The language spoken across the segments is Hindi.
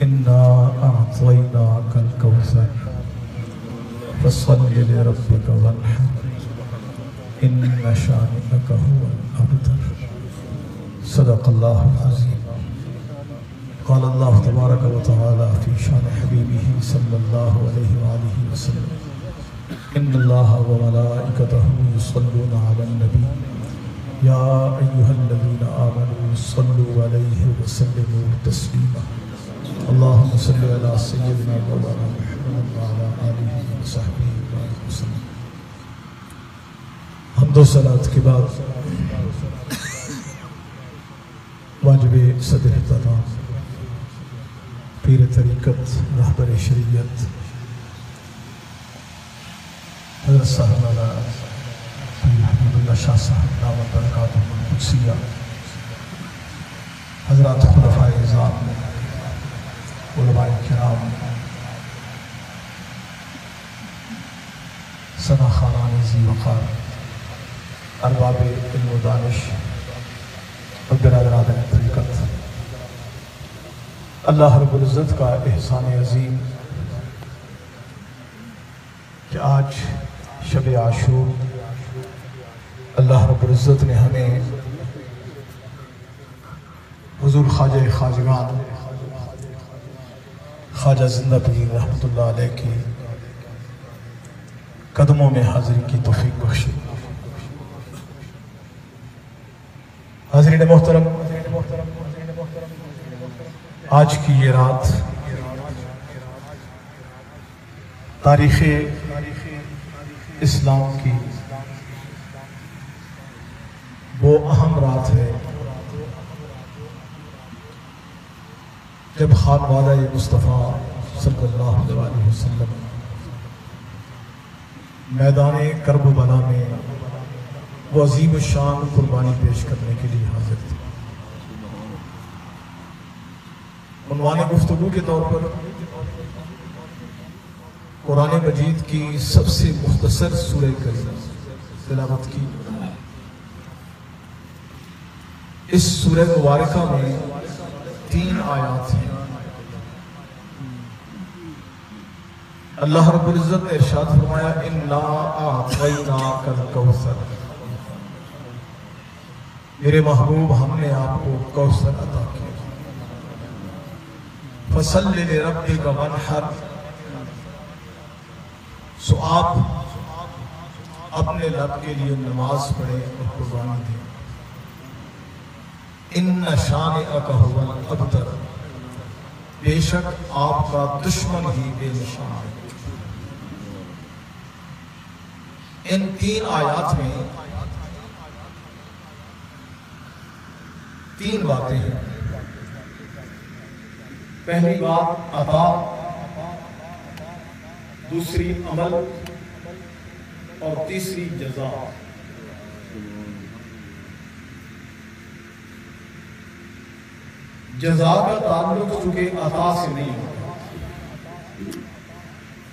इन्ना अअतैनाकल कौसर फसल्लि लिरब्बिका वन्हर इन्न शानिअका हुवल अबतर। सदक़ल्लाहुल अज़ीम। क़ाल अल्लाहु तबारक व तआला फ़ी शान हबीबिही सल्लल्लाहु अलैहि वआलिहि वसल्लम इन्नल्लाहा व मलाइकतहु युसल्लूना अलन नबी या अय्युहल्लज़ीना आमनू सल्लू अलैहि व सल्लिमू तस्लीमा। अल्लाहुम्मा सल्लि अला सय्यिदिना मौलाना मुहम्मद व अला आलिहि व सहबिहि वसल्लम। हम्दो सलात के बाद वाजिबे सदर तमाम पीर तरीक़त रहबर शरीयत हज़रत साहब वाला पीर हबीबुल्लाह शाह साहब दामत बरकातुहुल कुद्सिया, हज़रात खुलफ़ाए इज़्ज़ाम, उलमाए किराम, सनाख़ानान ज़ी वक़ार, अरबाब इल्म व दानिश और बिरादरान तरीक़त, अल्लाह रब्बुल इज़्ज़त का एहसान अज़ीम कि आज शब आशूर अल्लाह रब्बुल इज़्ज़त ने हमें हुज़ूर ख्वाजा ख्वाजगान ख्वाजा ज़िंदा पीर रहमतुल्लाह अलैह की कदमों में हाज़िरी की तौफ़ीक़ बख्शी। हाज़रीन मोहतरम, आज की ये रात तारीख़ इस्लाम की वो अहम रात है जब खानवादा मुस्तफ़ा सल्लल्लाहु अलैहि वसल्लम मैदान करबला में वो अजीम शान कुर्बानी पेश करने के लिए हाजिर थे। उन्वान गुफ्तगू के तौर पर कुरान मजीद की सबसे मुख्तसर सूरह करीम तिलावत की। इस सूरह मुबारका में 3 आयात हैं। अल्लाह रब्बुल इज़्ज़त ने इरशाद फरमाया इन्ना अअतैनाकल कौसर, मेरे महबूब हमने आपको कौसर अता किया। फसल्लि लिरब्बिका वन्हर, सो आप अपने रब के लिए नमाज पढ़े और कुर्बानी दें। इन्न शानिअका हुवल अबतर, बेशक आपका दुश्मन ही बेनिशान है। इन 3 आयात में 3 बातें हैं। पहली बात अता, दूसरी अमल और तीसरी जज़ा। जज़ा का ताल्लुक चूंकि अता से नहीं होता,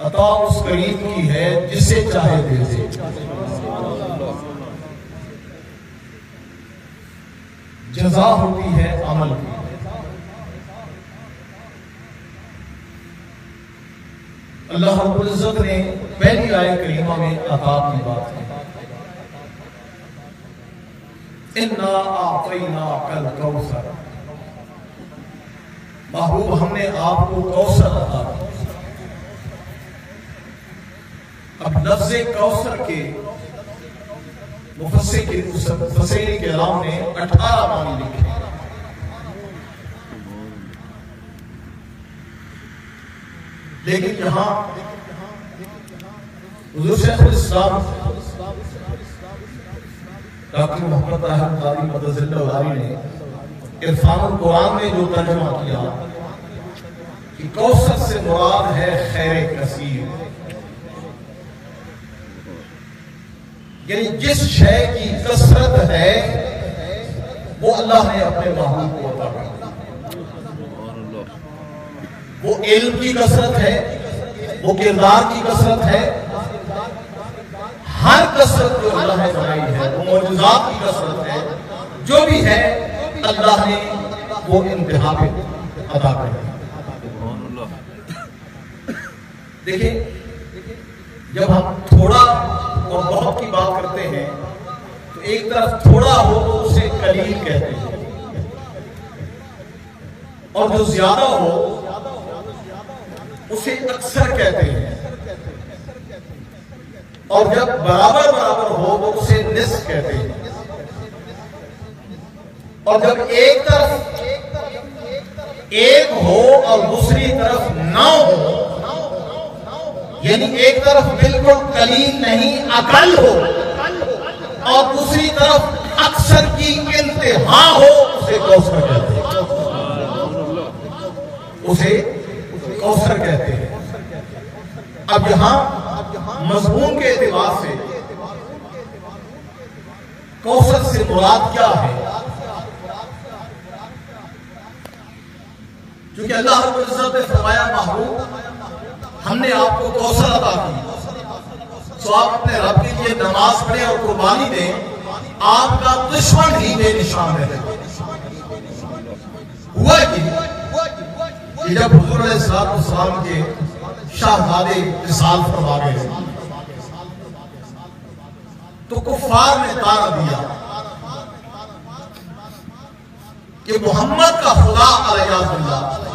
अता उस करीम की है जिसे चाहे दे दे। जज़ा होती है अमल की। अल्लाह रब्बुल इज़्ज़त ने पहली आयत करीमा में अता की बात की। इन्ना अअतैनाकल कौसर, महबूब हमने आपको कौसर अता किया। अब लफ्ज़ कौसर के मुफस्सिर किराम ने 18 मानी लिखे। लेकिन यहां हुज़ूर शेखुल इस्लाम डॉक्टर मोहम्मद ताहिर क़ादी मदज़िल्लाह ने इरफानुल कुरान में जो तर्जुमा किया कि कौसर से मुराद है खैर कसीर, यानी जिस शय की कसरत है वो अल्लाह ने अपने महबूब को अता कर दी। वो इल्म की कसरत है, वो किरदार की कसरत है, हर कसरत जो अल्लाह ने बनाई है, वो मौजूदात की कसरत है, जो भी है अल्लाह ने वो इंतहा पे अता कर दी। देखिए, जब हम थोड़ा और बहुत की बात करते हैं तो एक तरफ थोड़ा हो तो उसे कलील कहते हैं, और जो ज्यादा हो उसे अक्सर कहते हैं, और जब बराबर बराबर हो तो उसे निस्फ कहते हैं, और जब एक तरफ एक हो और दूसरी तरफ ना हो, यानी एक तरफ बिल्कुल कलील नहीं अकल हो और दूसरी तरफ अक्सर की इंतहा हो, उसे कौसर कहते हैं, उसे कौसर कहते हैं। अब यहां मजमून के एतबार से कौसर से मुराद क्या है? क्योंकि अल्लाह रब्बुल इज्जत ने फरमाया, महबूब हमने आपको कौसर अता की, तो आप अपने रब के लिए नमाज पढ़े और कुर्बानी दें, आपका दुश्मन ही बेनिशान रहे। हुआ कि जब हुजूर अलैहिस्सलाम के शाहजादे विसाल फरमा गए तो कुफार ने ताना दिया कि मोहम्मद का खुदा अलैहिस्सलाम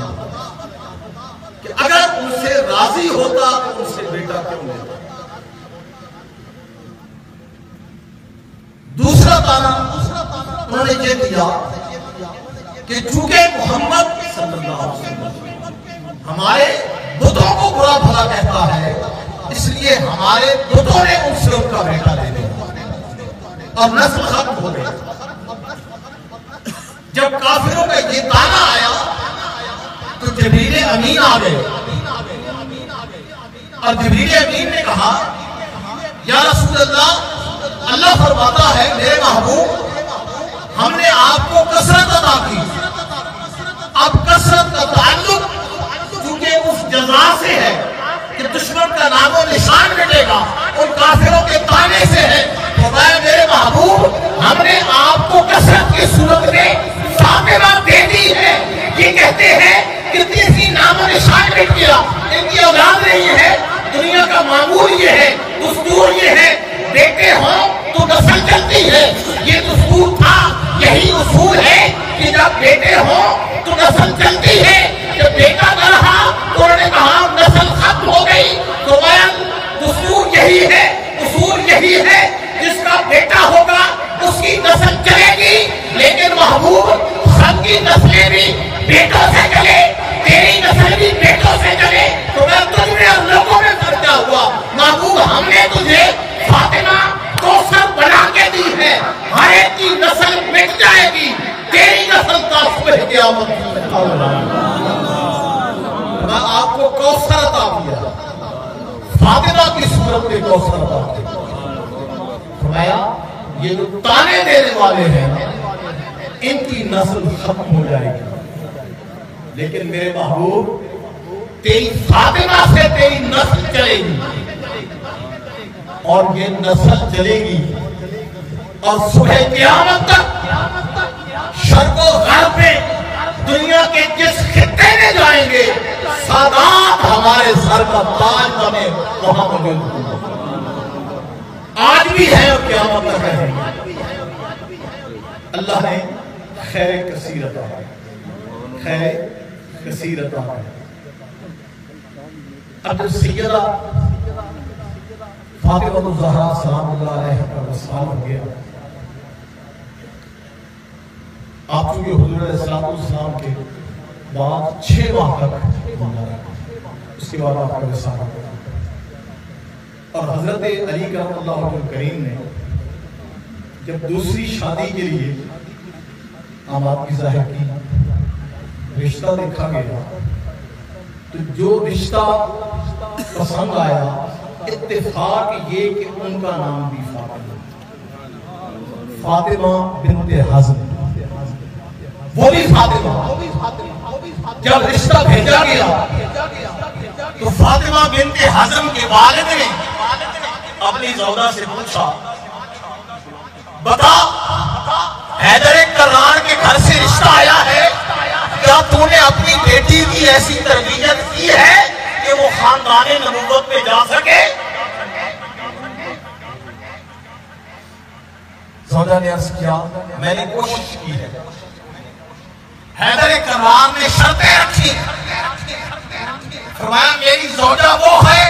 कि अगर उनसे राजी होता तो उनसे बेटा क्यों लेता। दूसरा ताना उन्होंने ये दिया कि चूंकि मोहम्मद सल्लल्लाहु अलैहि वसल्लम हमारे बुतों को बुरा भला कहता है, इसलिए हमारे बुतों ने उनसे उनका बेटा ले लिया और नस्ल खत्म हो गई। जब काफिरों का ये ताना आया तो जिब्रील अमीन आ गए और जिब्रील अमीन ने कहा, या रसूल अल्लाह, अल्लाह फरमाता है मेरे महबूब हमने आपको कसरत अता की, अब कसरत का ताल्लुक चूंकि उस जज़ा से है कि दुश्मन का नामो निशान मिटेगा, उन काफिरों के ताने से है। फरमाया मेरे महबूब हमने आपको कसरत की सूरत में फातिमा दे दी है। ये कहते हैं कि तीसरी नामो निशान मिट गया, इनकी औलाद नहीं है। दुनिया का मामूल ये है, दस्तूर ये है, बेटे हो तो नस्ल चलती है। ये दस्तूर था, यही उसूल है कि जब बेटे हो तो नस्ल चलती है। जब बेटा न रहा तो उन्होंने कहा नस्ल खत्म हो गई। तो दस्तूर यही है, उसूल यही है, जिसका बेटा होगा उसकी नस्ल चलेगी। लेकिन महबूब सबकी नस्लें भी बेटों से चले, तेरी नस्ल भी बेटों से चले, तो मैं तुझमें और लोगों में फर्क क्या हुआ? महबूब हमने तुझे फातिमा कौसर बना के दी है, हर एक की नस्ल मिट जाएगी, तेरी नस्ल का सुबह क़यामत मैं आपको कौसर अता किया, फातिमा की सूरत में कौसर अता किया। फरमाया ये जो ताने देने वाले हैं इनकी नस्ल खत्म हो जाएगी, लेकिन मेरे महबूब तेरी फातिमा से तेरी नस्ल चलेगी, और ये नस्ल चलेगी और सुबह क़यामत तक शर्क़ो ग़र्ब में दुनिया के जिस खित्ते में जाएंगे सादात हमारे सर का ताज बने वहां मौजूद आज भी है और क़यामत तक रहेंगे। अल्लाह ने खैर कसीर अता है, खैर कसीर अता है। अब जब सैयदा फातिमा ज़हरा सलामुल्लाह अलैहा का वसाल हो गया, आप चूंकि हुजूर अलैहिस्सलाम के बाद 6 माह तक उसके बाद आपका वसाल हो गया, और हजरत अली करमल्लाहु वजहहु करीम ने जब दूसरी शादी के लिए आमादगी ज़ाहिर की, रिश्ता देखा गया, तो जो रिश्ता पसंद आया इत्तेफाक ये कि उनका नाम भी फातिमा बिन्ते हज़म, वो भी फातिमा। जब रिश्ता भेजा गया तो फातिमा बिन्ते हज़म के वालिद ने अपनी ज़ौजा से पूछा, बता हैदर कर्रान के घर से रिश्ता आया है, क्या तूने अपनी बेटी की ऐसी तरबियत की है कि कि वो खानदाने नबूवत पे जा सके। सौदा ने अर्ज किया, मैंने कोशिश की है। हैदर करार ने शर्तें रखी, फरमाया मेरी ज़ौजा वो है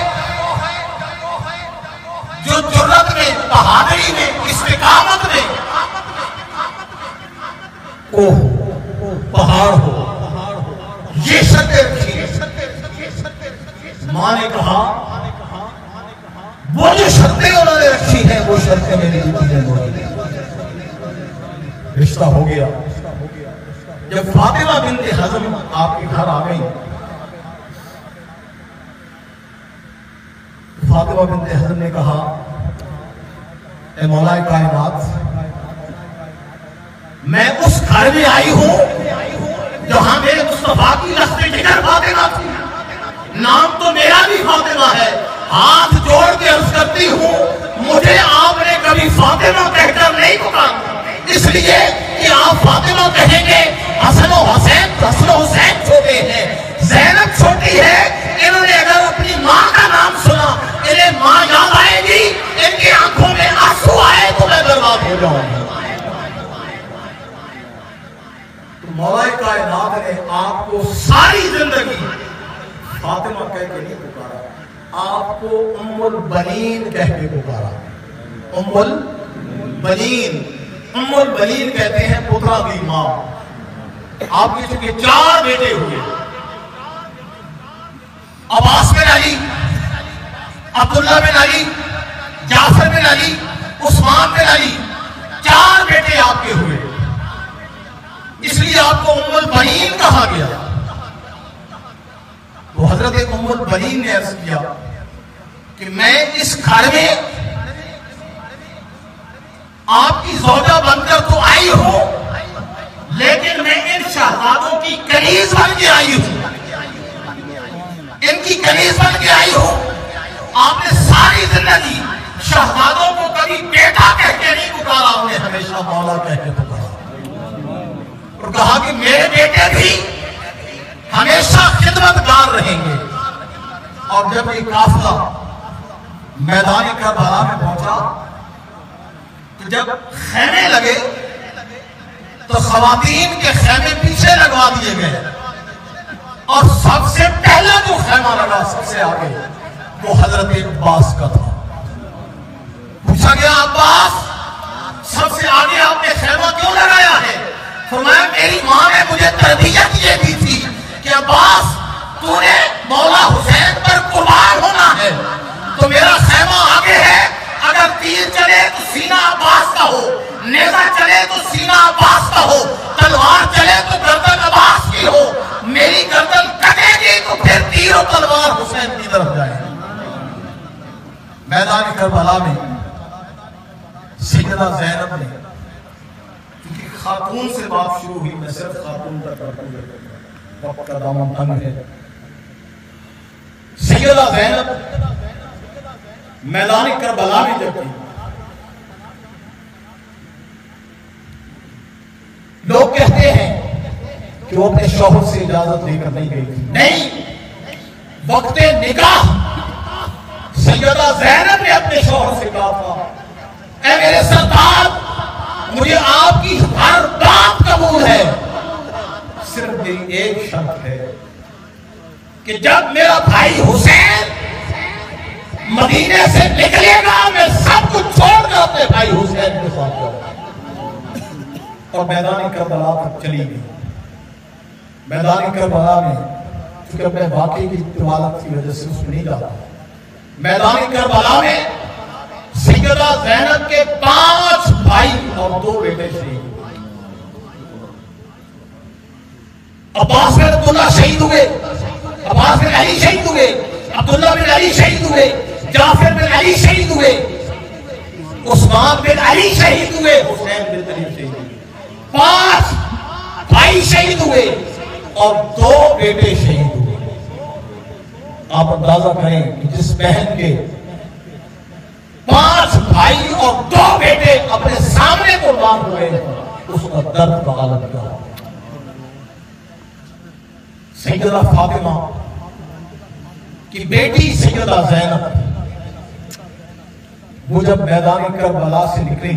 जो जुर्रत में, बहादुरी में, इस्तिकामत में पहाड़ हो। ये शर्तें रखी। मां ने कहा वो जो शर्तें उन्होंने रखी हैं वो शर्तें मेरी बीवी ने। रिश्ता हो गया। जब फातिमा बिन्ते हज़म आपके घर आ गई, फातिमा बिन्ते हज़म ने कहा, ए मौला कायनात, मैं उस घर में आई हूं जहां मेरे मुस्तफा की लफ्ज़े जिगर फातिमा थी, नाम तो मेरा भी फातिमा है। हाथ जोड़ के अर्ज करती हूं, मुझे आपने कभी फातिमा कहकर नहीं पुकारा, इसलिए कि आप फातिमा कहेंगे। हसन हुसैन छोटे हैं, ज़ैनब छोटी है। इन्होंने अगर अपनी माँ का नाम सुना, इन्हें माँ याद आएगी, इनकी आंखों में आंसू आए तो मैं बर्बाद हो जाऊंगा। तो मौला कायनात ने आपको सारी जिंदगी फातिमा कह के नहीं पुकारा, आपको उम्मुल बनीन कह के पुकारा। उम्मुल बनीन कहते हैं पुत्रा की मां। आपके चूंकि 4 बेटे हुए, अब्बास बिन अली, अब्दुल्ला बिन अली, जाफर बिन अली, उस्मान बिन अली, 4 बेटे आपके हुए, इसलिए आपको उम्मुल बनीन कहा गया। तो हजरत उम्मुल बनीन ने अर्ज किया कि मैं इस घर में आपकी ज़ौजा बनकर तो आई हूं, लेकिन मैं इन शहजादों की कनीज बन के आई हूं, इनकी कनीज बन के आई हूं। आपने सारी जिंदगी शहजादों को कभी बेटा कह के नहीं पुकारा, उन्हें हमेशा मौला कह के पुकारा और कहा कि मेरे बेटे भी हमेशा खिदमतगार रहेंगे। और जब ये काफिला मैदान करबला में पहुंचा, तो जब खेमे लगे तो खवातीन के खेमे पीछे लगवा दिए गए और सबसे पहला जो खेमा लगा सबसे आगे वो हजरत अब्बास का था। पूछा गया, अब्बास सबसे आगे आपने खेमा क्यों लगाया है? फरमाया, मेरी मां ने मुझे तरबियत ये दी थी कि अब्बास तूने मौला हुसैन पर कुर्बान होना है, तो मेरा खेमा आगे है। अगर तीर चले तो सीना अब्बास का हो, नेजा चले तो सीना अब्बास का हो, तलवार चले तो गर्दन अब्बास की हो। मेरी गर्दन कटेगी तो फिर तीर और तलवार हुसैन की तरफ जाएगी। मैदान करबला में सैयदा ज़ैनब ने, क्योंकि खातून से बात शुरू हुई, मैं सिर्फ खातून तक करता हूं, वक्त का दामन तंग है। सैयदा ज़ैनब मैदान करबला में जब थी, लोग कहते हैं कि वो अपने शौहर से इजाजत लेकर नहीं गई थी। नहीं, वक्त निकाह सैयदा ज़ैनब ने अपने शौहर से कहा था, ऐ मेरे सरदार, मुझे आपकी हर बात कबूल है, सिर्फ मेरी एक शर्त है कि जब मेरा भाई हुसैन मदीने से निकलेगा, मैं सब कुछ छोड़कर अपने भाई हुसैन के साथ जाऊंगा। और मैदान करबला तक चली गई। मैदान करबला में क्योंकि अपने वाकई की तिवालत की वजह से उसमें नहीं जाता, मैदान करबला में सैयदा ज़ैनब के 5 भाई और 2 बेटे शहीद। अब्बास बिन अब्दुल्ला शहीद हुए, अब्बास बिन अली शहीद हुए, अब्दुल्ला बिन अली शहीद हुए, जाफर बिन अली शहीद हुए, उस्मान बिन अली शहीद हुए, हुसैन बिन अली शहीद हुए। 5 भाई शहीद हुए और 2 बेटे शहीद हुए। आप अंदाजा करें कि जिस बहन के 5 भाई और 2 बेटे अपने सामने कुर्बान हुए, उसका दर्द का आलम क्या हो। सैयदा फातिमा कि बेटी सैयदा ज़ैनब वो जब मैदान करबला से निकली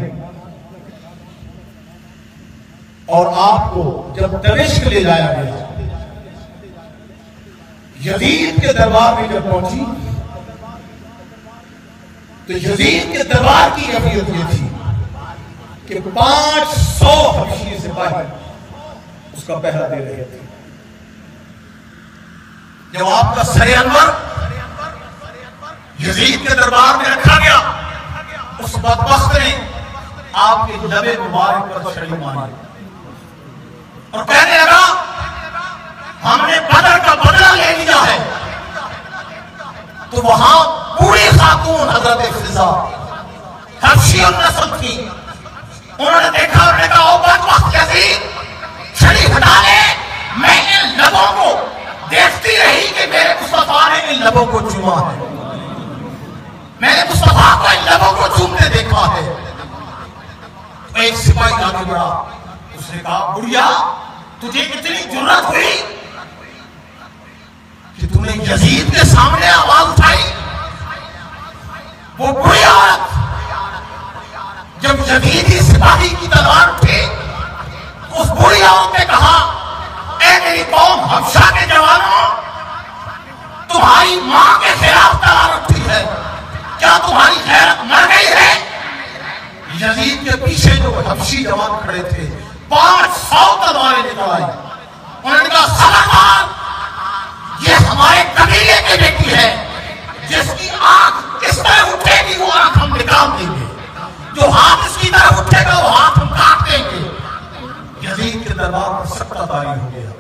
और आपको जब दमिश्क ले जाया गया, यजीद के दरबार में जब पहुंची तो यजीद के दरबार की कैफियत ये थी कि 500 हबशी सिपाही उसका पहरा दे रहे थे। जब आपका सरे अनवर यजीद के दरबार में रखा गया, उस बदबख्त ने आपके लबे मुबारक पर छड़ी मारी और कहने लगा हमने बदर का बदला ले लिया है। तो वहां पूरी खातून हजरत फिजा हबशी नस्ल थी, उन्होंने देखा, उन्होंने कहा ओ बदबख्त यजीद छड़ी हटा ले। मैं इन लबों को देखती रही कि मेरे मुस्तफा ने इन लबों को चूमा है, मैंने मुस्तफा को इन लबों को चूमते देखा है। तो एक सिपाही आगे बढ़ा, उसने कहा बुढ़िया तुझे इतनी जुर्रत हुई कि तूने यजीद के सामने आवाज उठाई। वो बुरी औरत जब यजीदी सिपाही की तलवार उठी, उस बुरी औरत ने कहा ऐ मेरी कौम हबशा के जवानों, तुम्हारी मां के खिलाफ तलवार उठी है, क्या तुम्हारी गैरत मर गई है? यजीद के पीछे जो हबशी जवान खड़े थे 500 तलवारें निकल आई। उन्होंने कहा खबरदार, ये हमारे कबीले की बेटी है, जिसकी आंख इस तरह उठेगी वो आंख हम निकाल देंगे, जो हाथ इसकी तरफ उठेगा वो हाथ हम काट देंगे। यजीद के दरबार पर सख्त तारी हो गया।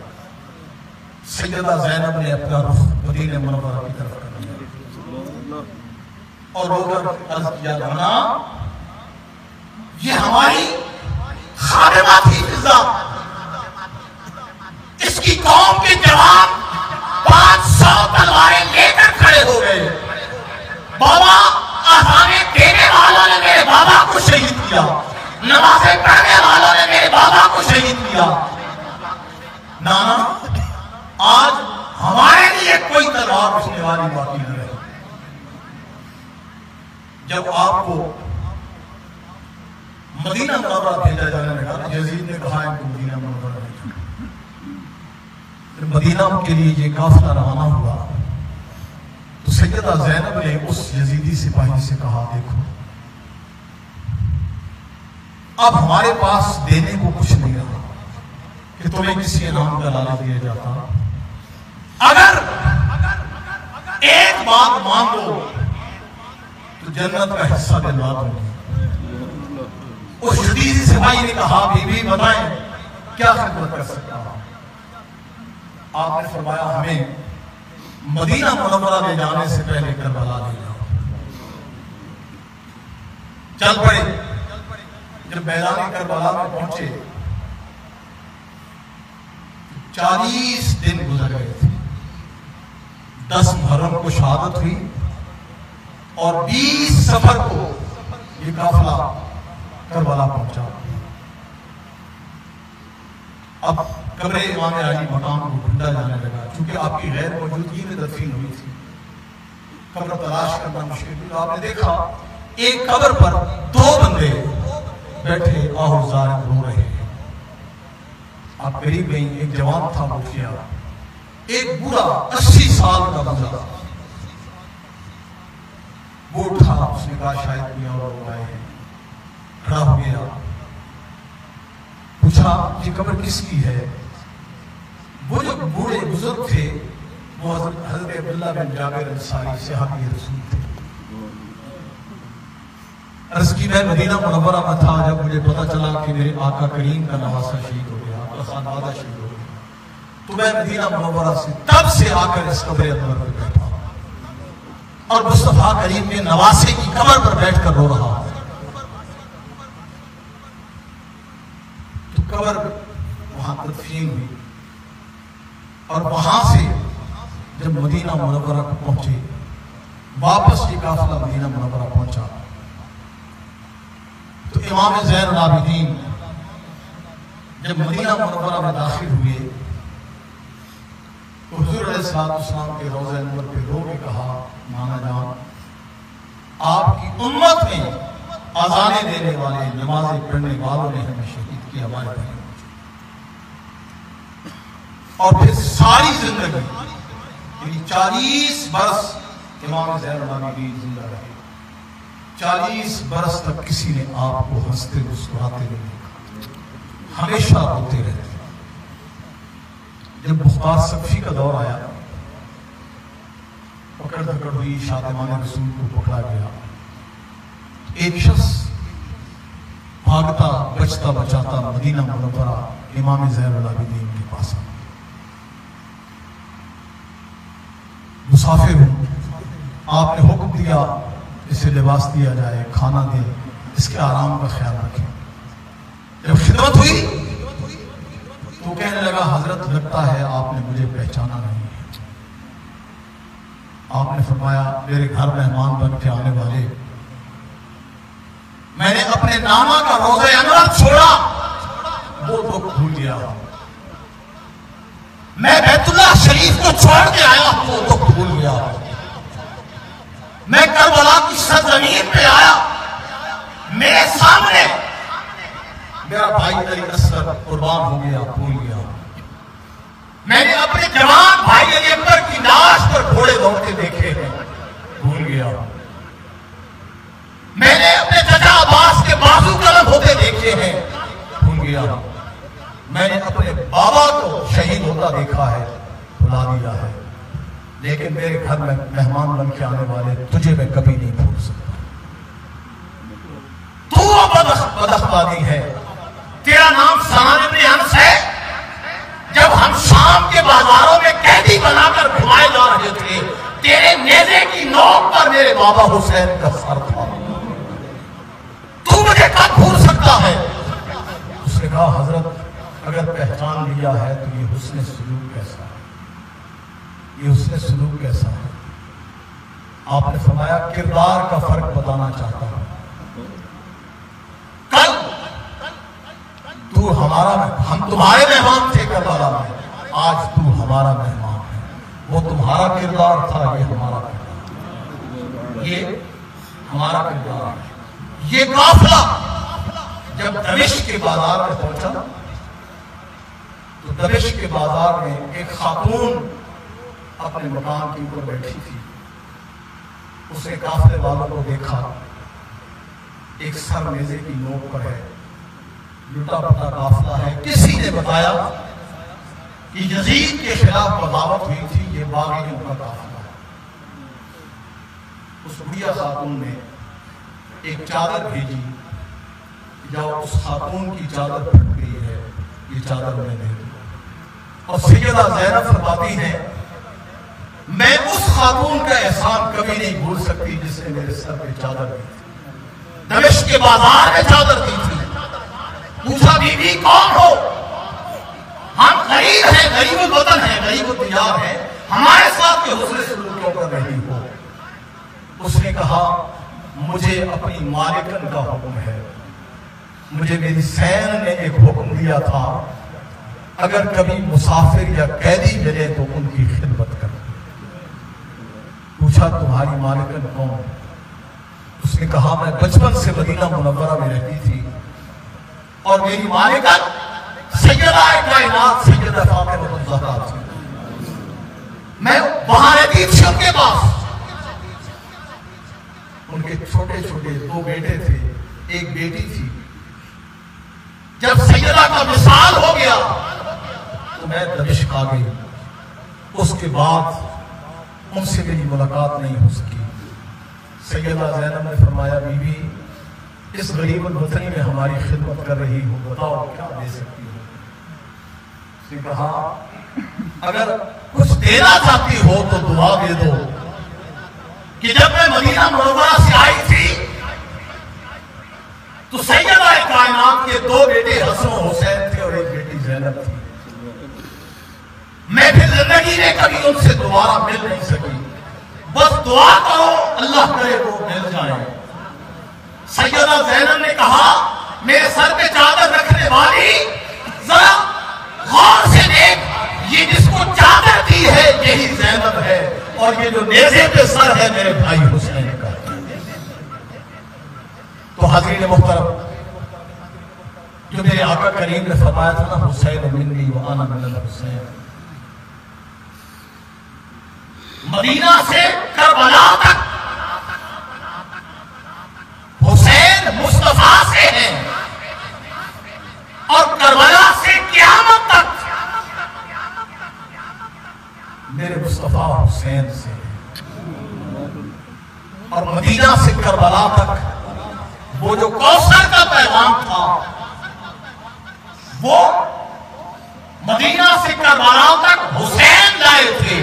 सैयदा ज़ैनब ने अपना रुख मदीने मुनव्वरा की तरफ कर लिया और रोकर अर्ज किया, जाना ये हमारी खादिमा थी फिजा, इसकी कौम के जवान 500 तलवारें लेकर खड़े हो गए। बाबा आज़ाने देने वालों ने मेरे बाबा को शहीद किया, नमाज़ें पढ़ने वालों ने मेरे बाबा को शहीद किया। नाना आज हमारे लिए कोई तलवार उठने वाली बाकी नहीं रही। जब आपको मदीना मुनव्वरा भेजा जाने लगा, यजीद ने कहा इनको मदीना मुनव्वरा भेजो। मदीना के लिए ये काफिला रवाना हुआ तो सैयदा ज़ैनब ने उस यजीदी सिपाही से कहा, देखो अब हमारे पास देने को कुछ नहीं रहा कि तुम्हें किसी इनाम का लालच दिया जाता, अगर एक बात मान लो तो जन्नत का हिस्सा दिलवा दूंगी। उस यजीदी सिपाही ने कहा, बीबी बताएं क्या खिदमत कर सकता हूं? आपने फरमाया हमें मदीना मुनव्वरा ले जाने से पहले करबला ले जाओ। चल पड़े। जब मैदान करबला में पहुंचे 40 दिन गुजर गए थे। 10 मुहर्रम को शहादत हुई और 20 सफर को ये काफिला करबला पहुंचा। अब कब्र इमाम अली मकाम को ढूंढा जाने लगा, क्योंकि आपकी गैर मौजूदगी में दफन हुई थी। कब्र तलाश करना मुश्किल था। आपने देखा एक कब्र पर 2 बंदे बैठे आहुजार रो रहे हैं। आप करीब गई, एक जवान था वो किया, एक बूढ़ा 80 साल का बूढ़ा वो उठा, उसने कहा शायद कोई और लोग आए हैं। खड़ा हो गया, पूछा ये कब्र किसकी है? वो जो बूढ़े बुजुर्ग थे वो हजरत अब्दुल्लाह बिन जाबिर अंसारी सहाबी रसूल थे। अर्ज़ की मैं मदीना मुनव्वरा में था, जब मुझे पता चला कि मेरे आका करीम का नवासा शहीद हो गया, आपका खानवादा शहीद हो गया, तो मैं मदीना मुनव्वरा से तब से आकर इस कब्र अंदर पर बैठा और मुस्तफा करीम के नवासे की कब्र पर बैठकर रो रहा। तो कब्र वहां तदफीन हुई और वहां से जब मदीना मुनव्वरा को पहुंचे, वापस ये काफिला मदीना मुनव्वरा पहुंचा तो इमाम ज़ैनुल आबिदीन जब मदीना मुनव्वरा में दाखिल हुए तो हुज़ूर अलैहिस्सलाम के रोज़े अनवर पे रो के कहा, नाना जान, आपकी उम्मत में अज़ाने देने वाले, नमाज़ें पढ़ने वालों ने हमें शहीद किया, हमारे भाई। और फिर सारी जिंदगी 40 बरस इमाम ज़ैनुल आबिदीन जिंदा रहे। 40 बरस तक किसी ने आपको हंसते मुस्कुराते नहीं देखा, हमेशा रोते रहते। जब बुखार सख्फी का दौर आया, पकड़ धकड़ हुई, शातिमान रसूल को पकड़ा गया। एक शख्स भागता बचता बचाता मदीना मुनव्वरा इमाम ज़ैनुल आबिदीन के पास आया। मुसाफिर हूं, आपने हुक्म दिया इसे लिबास दिया जाए, खाना दे, इसके आराम का ख्याल रखें। जब खिदमत हुई तो कहने लगा, हजरत लगता है आपने मुझे पहचाना नहीं है। आपने फरमाया, मेरे घर मेहमान बन के आने वाले, मैंने अपने नाना का रोज़े अनवर छोड़ा, वो तो भूल गया। मैं बैतुल्लाह शरीफ को छोड़ के आया, वो तो भूल गया। मैं करबला की सरजमीन पे आया, मेरे सामने मेरा भाई अली असगर कुर्बान हो गया, भूल गया। मैंने अपने जवान भाई अली अकबर की लाश पर घोड़े दौड़ते देखे हैं, भूल गया। मैंने अपने चाचा अब्बास के बाजू कलम होते देखे हैं, भूल गया। मैंने अपने बाबा को शहीद होता देखा है, भुला दिया है। लेकिन मेरे घर में मेहमान बन के आने वाले तुझे मैं कभी नहीं भूल सकता। तू बदअखलाकी है, तेरा नाम सनान इब्न अनस है। जब हम शाम के बाजारों में कैदी बनाकर घुमाए जा रहे थे, तेरे नेज़े की नोक पर मेरे बाबा हुसैन का सर था। तू मुझे कब भूल सकता है? उसने कहा, हजरत अगर पहचान लिया है तो ये हुस्न सलूक कैसा है, ये हुस्न सलूक कैसा है? आपने फरमाया, किरदार का फर्क बताना चाहता हूं। कल तू हमारा, हम तुम्हारे मेहमान थे करबला में, आज तू हमारा मेहमान है। वो तुम्हारा किरदार था, ये हमारा किरदार, ये हमारा किरदार है। ये काफिला जब दमिश्क के बाजार में पहुंचा तो दमिश्क के बाजार में एक खातून अपने मकान के ऊपर बैठी थी। उसने काफिले वालों को देखा, एक सर नेज़े की नोक पर है, लुटा पटा काफिला है। किसी ने बताया कि यजीद के खिलाफ बगावत हुई थी, ये बागियों का काफिला है। उस बुढ़िया खातून ने एक चादर भेजी, जाओ उस खातून की चादर फट गई है, ये चादर मैं दे दूं। और सैयदा ज़ैनब फरमाती हैं, मैं उस खातून का एहसान कभी नहीं भूल सकती जिसने मेरे सर पे चादर दी थी, दमिश्क के बाजार में चादर दी थी। पूछा, बीवी कौन हो? हम गरीब हैं, गरीब वतन है, गरीब दियार है, हमारे साथ के हुस्न सलूक क्यों कर रही हो? उसने कहा, मुझे अपनी मालिकन का हुक्म है, मुझे मेरी सैन ने एक हुक्म दिया था, अगर कभी मुसाफिर या कैदी मिले तो उनकी खिदमत कर। पूछा, तुम्हारी मालिकन कौन? उसने कहा, मैं बचपन से मदीना मुनव्वरा में रहती थी और मेरी मालिकन सैयदा कायनात सैयदा फातिमा ज़हरा थी। मैं वहां रहती थी उनके पास। उनके छोटे छोटे 2 बेटे थे, एक बेटी थी। जब सैयदा का विसाल हो गया तो मैं दमिश्क आ गई। उसके बाद उनसे मेरी मुलाकात नहीं हो सकी। सैयदा ज़ैनब ने फरमाया, बीवी इस गरीब वतनी में हमारी खिदमत कर रही हो, बताओ क्या दे सकती हो? उसने कहा, अगर कुछ देना चाहती हो तो दुआ दे दो कि जब मैं मदीना मुनव्वरा से आई थी तो सैयदा कायनात के 2 बेटे हसन और हुसैन थे और एक बेटी ज़ैनब थी। मैं फिर जिंदगी में कभी उनसे दोबारा मिल नहीं सकी। बस दुआ करो, अल्लाह करे वो मिल जाए। सैयदा ज़ैनब ने कहा, मेरे सर पे चादर रखने वाली, जरा गौर से देख, ये जिसको चादर दी है यही और ये जो नेज़े पे सर है मेरे भाई हुसैन का। तो हाज़रीन मुहतरम, जो मेरे आका करीम ने फरमाया था ना, हुसैन मिन्नी व अना मिनल हुसैन, मदीना से करबला तक हुसैन मुस्तफा से है और करबला से क़यामत तक मेरे मुस्तफा हुसैन से है। और मदीना से करबला तक वो जो कौसर का पैगाम था, वो मदीना से करबला तक हुसैन लाए थे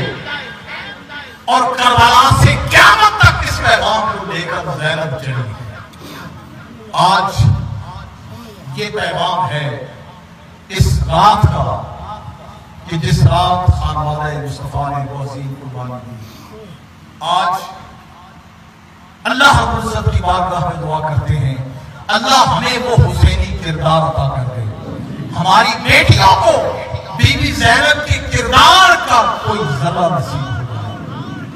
और करबला से क़यामत तक इस पैगाम को लेकर ज़ैनब चली। आज ये पैगाम है इस रात का कि जिस रात खानवादा मुस्तफा ने वो अज़ीम कुर्बानी दी। आज अल्लाह रब्बुल इज़्ज़त की बारगाह में दुआ करते हैं, अल्लाह हमें वो हुसैनी किरदार अता कर दे। हमारी बेटियों को बीबी ज़ैनब के किरदार का कोई ज़रा नसीब हो जाए,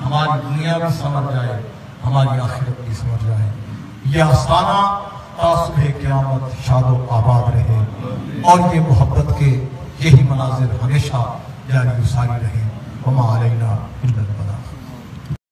हमारी दुनिया भी समझ जाए, हमारी आखिरत भी समझ जाए। यह आस्ताना तासुबह क़यामत शादो आबाद रहे और ये मोहब्बत के यही मनाजिर हमेशा जारी सारी रहे। वमा अलैना इल्लल बलाग।